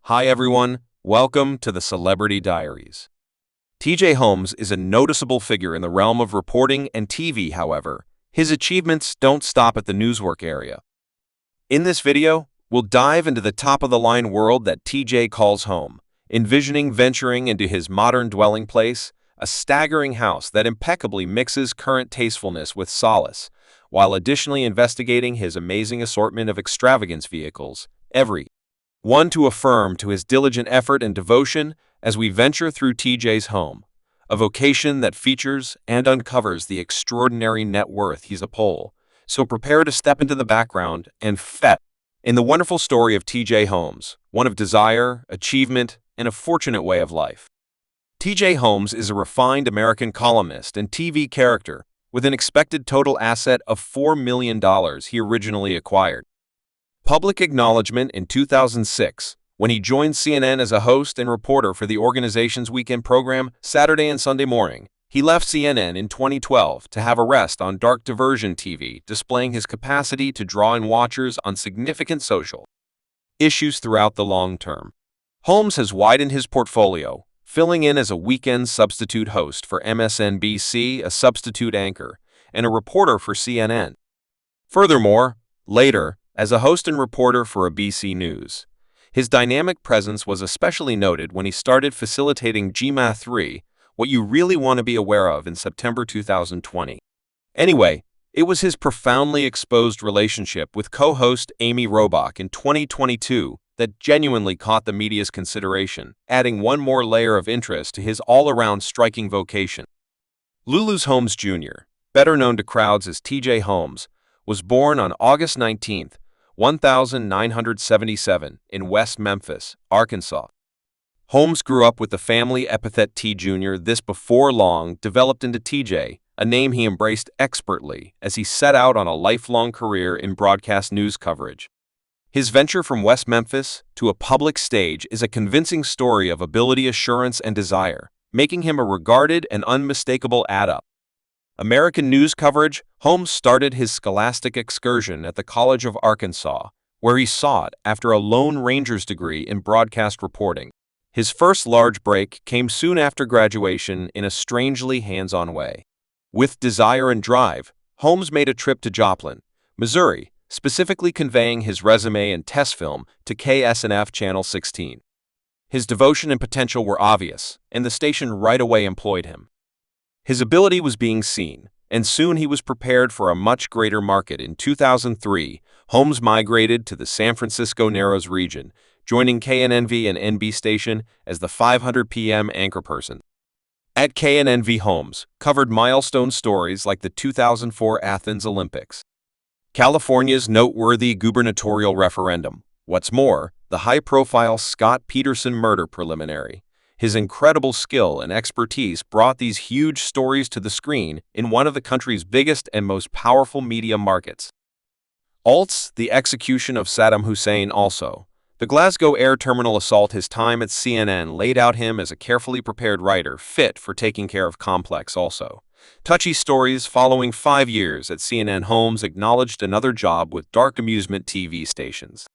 Hi everyone, welcome to the Celebrity Diaries. TJ Holmes is a noticeable figure in the realm of reporting and TV, however. His achievements don't stop at the newswork area. In this video, we'll dive into the top-of-the-line world that TJ calls home, envisioning venturing into his modern dwelling place, a staggering house that impeccably mixes current tastefulness with solace, while additionally investigating his amazing assortment of extravagance vehicles, every one to affirm to his diligent effort and devotion as we venture through TJ's home, a vocation that features and uncovers the extraordinary net worth he's upon. So prepare to step into the background and fet in the wonderful story of TJ Holmes, one of desire, achievement, and a fortunate way of life. TJ Holmes is a refined American columnist and TV character with an expected total asset of $4 million he originally acquired. Public acknowledgment in 2006, when he joined CNN as a host and reporter for the organization's weekend program Saturday and Sunday Morning. He left CNN in 2012 to have a rest on Dark Diversion TV, displaying his capacity to draw in watchers on significant social issues throughout the long term. Holmes has widened his portfolio, filling in as a weekend substitute host for MSNBC, a substitute anchor, and a reporter for CNN. Furthermore, later, as a host and reporter for ABC News, his dynamic presence was especially noted when he started facilitating GMA3, What You Really Want to Be Aware Of, in September 2020. Anyway, it was his profoundly exposed relationship with co-host Amy Robach in 2022 that genuinely caught the media's consideration, adding one more layer of interest to his all-around striking vocation. Lulu's Holmes Jr., better known to crowds as TJ Holmes, was born on August 19, 1977, in West Memphis, Arkansas. Holmes grew up with the family epithet T Jr. This before long developed into TJ, a name he embraced expertly as he set out on a lifelong career in broadcast news coverage. His venture from West Memphis to a public stage is a convincing story of ability, assurance, and desire, making him a regarded and unmistakable adept. American news coverage. Holmes started his scholastic excursion at the College of Arkansas, where he sought after a Lone Ranger's degree in broadcast reporting. His first large break came soon after graduation in a strangely hands-on way. With desire and drive, Holmes made a trip to Joplin, Missouri, specifically conveying his resume and test film to KSNF Channel 16. His devotion and potential were obvious, and the station right away employed him. His ability was being seen, and soon he was prepared for a much greater market. In 2003, Holmes migrated to the San Francisco Narrows region, joining KNNV and NB station as the 500 p.m. anchorperson. At KNNV, Holmes covered milestone stories like the 2004 Athens Olympics, California's noteworthy gubernatorial referendum, what's more, the high-profile Scott Peterson murder preliminary. His incredible skill and expertise brought these huge stories to the screen in one of the country's biggest and most powerful media markets. The execution of Saddam Hussein. Also, the Glasgow Air Terminal assault. His time at CNN laid out him as a carefully prepared writer fit for taking care of complex, also touchy stories. Following 5 years at CNN, Holmes acknowledged another job with Dark Amusement TV stations.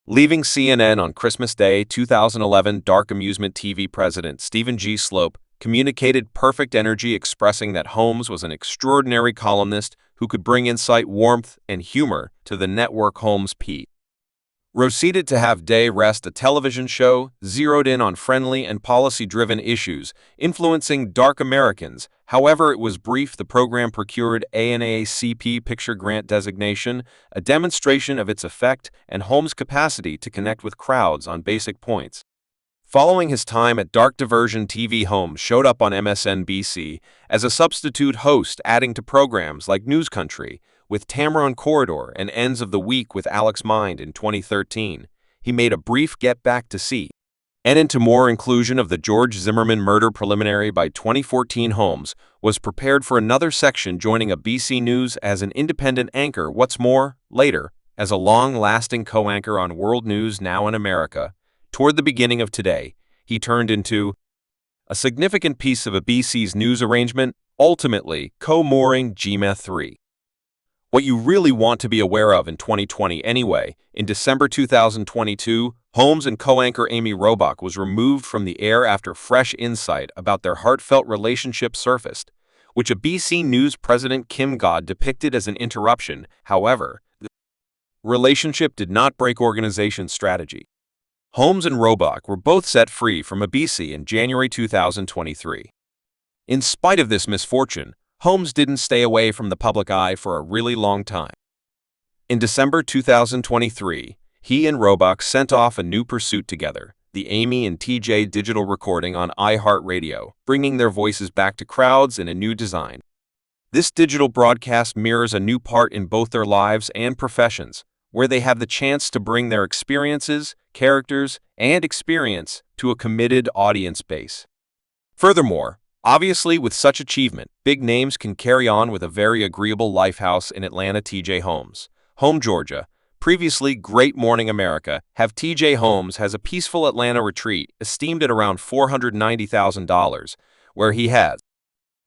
Leaving CNN on Christmas Day 2011, Dark Amusement TV president Stephen G. Slope communicated perfect energy, expressing that Holmes was an extraordinary columnist who could bring insight, warmth, and humor to the network. Holmes proceeded to have Day Rest, a television show zeroed in on friendly and policy-driven issues influencing dark Americans. However, it was brief. The program procured a NAACP Picture Grant designation, a demonstration of its effect and Holmes' capacity to connect with crowds on basic points. Following his time at Dark Diversion TV, Holmes showed up on MSNBC as a substitute host, adding to programs like News Country with Tamron Corridor and Ends of the Week with Alex Mind. In 2013, he made a brief get back to CNN and into more inclusion of the George Zimmerman murder preliminary. By 2014, Holmes was prepared for another section, joining ABC News as an independent anchor. What's more, later, as a long-lasting co-anchor on World News Now in America. Toward the beginning of today, he turned into a significant piece of ABC's news arrangement, ultimately co-mooring GMA3. What you really want to be aware of in 2020 anyway. In December 2022, Holmes and co-anchor Amy Robach was removed from the air after fresh insight about their heartfelt relationship surfaced, which a BC News president Kim God depicted as an interruption. However, the relationship did not break organization strategy. Holmes and Robach were both set free from a BC in January 2023. In spite of this misfortune, Holmes didn't stay away from the public eye for a really long time. In December 2023, he and Robach sent off a new pursuit together, the Amy and TJ digital recording on iHeartRadio, bringing their voices back to crowds in a new design. This digital broadcast mirrors a new part in both their lives and professions, where they have the chance to bring their experiences, characters, and experience to a committed audience base. Furthermore, obviously, with such achievement, big names can carry on with a very agreeable lifehouse in Atlanta. TJ Holmes, home Georgia, previously Great Morning America, have TJ Holmes has a peaceful Atlanta retreat esteemed at around $490,000, where he has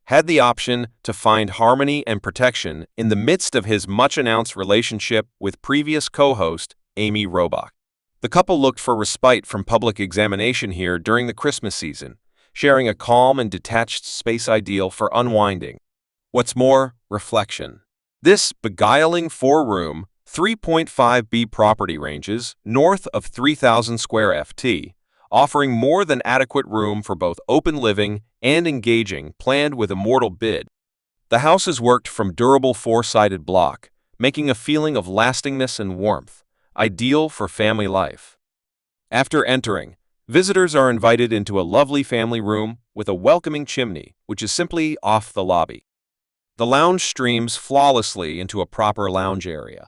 had the option to find harmony and protection in the midst of his much-announced relationship with previous co-host Amy Robach. The couple looked for respite from public examination here during the Christmas season, sharing a calm and detached space ideal for unwinding. What's more, reflection. This beguiling four-room, 3.5B property ranges north of 3,000 square ft, offering more than adequate room for both open living and engaging, planned with immortal bid. The house is worked from durable four-sided block, making a feeling of lastingness and warmth, ideal for family life. After entering, visitors are invited into a lovely family room with a welcoming chimney, which is simply off the lobby. The lounge streams flawlessly into a proper lounge area,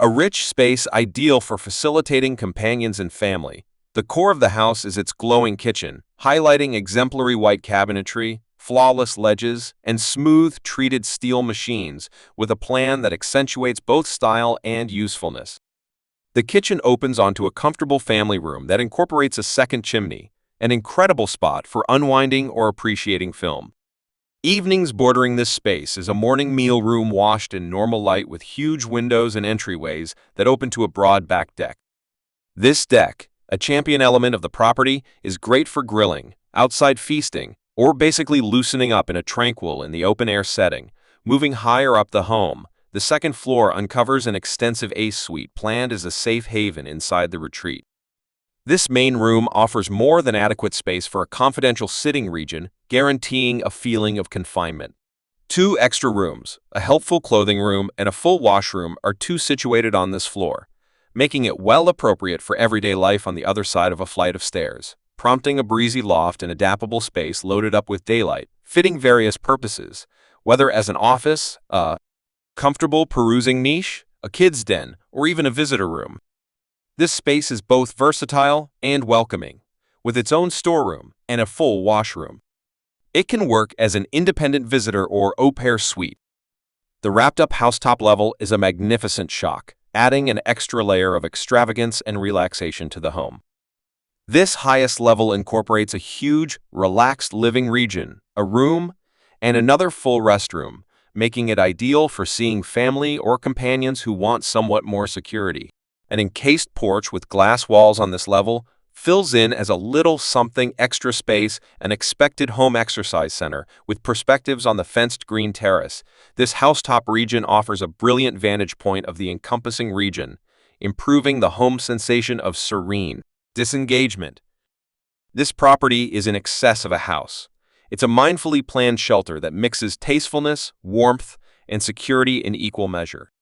a rich space ideal for facilitating companions and family. The core of the house is its glowing kitchen, highlighting exemplary white cabinetry, flawless ledges, and smooth, treated steel machines, with a plan that accentuates both style and usefulness. The kitchen opens onto a comfortable family room that incorporates a second chimney, an incredible spot for unwinding or appreciating film. Evenings bordering this space is a morning meal room washed in normal light with huge windows and entryways that open to a broad back deck. This deck, a champion element of the property, is great for grilling, outside feasting, or basically loosening up in a tranquil in the open-air setting. Moving higher up the home, the second floor uncovers an extensive ace suite planned as a safe haven inside the retreat. This main room offers more than adequate space for a confidential sitting region, guaranteeing a feeling of confinement. Two extra rooms, a helpful clothing room and a full washroom, are situated on this floor, making it well appropriate for everyday life on the other side of a flight of stairs, prompting a breezy loft and adaptable space loaded up with daylight, fitting various purposes, whether as an office, a comfortable perusing niche, a kid's den, or even a visitor room. This space is both versatile and welcoming, with its own storeroom and a full washroom. It can work as an independent visitor or au pair suite. The wrapped-up housetop level is a magnificent shock, adding an extra layer of extravagance and relaxation to the home. This highest level incorporates a huge, relaxed living region, a room, and another full restroom, making it ideal for seeing family or companions who want somewhat more security. An encased porch with glass walls on this level fills in as a little something extra space, an expected home exercise center with perspectives on the fenced green terrace. This housetop region offers a brilliant vantage point of the encompassing region, improving the home sensation of serene disengagement. This property is in excess of a house. It's a mindfully planned shelter that mixes tastefulness, warmth, and security in equal measure.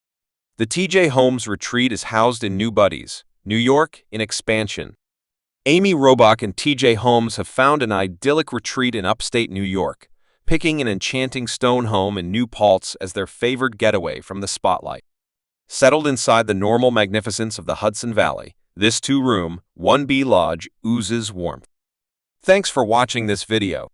The TJ Holmes retreat is housed in New Buddies, New York, in expansion. Amy Robach and TJ Holmes have found an idyllic retreat in upstate New York, picking an enchanting stone home in New Paltz as their favored getaway from the spotlight. Settled inside the normal magnificence of the Hudson Valley, this two-room, 1B lodge oozes warmth. Thanks for watching this video.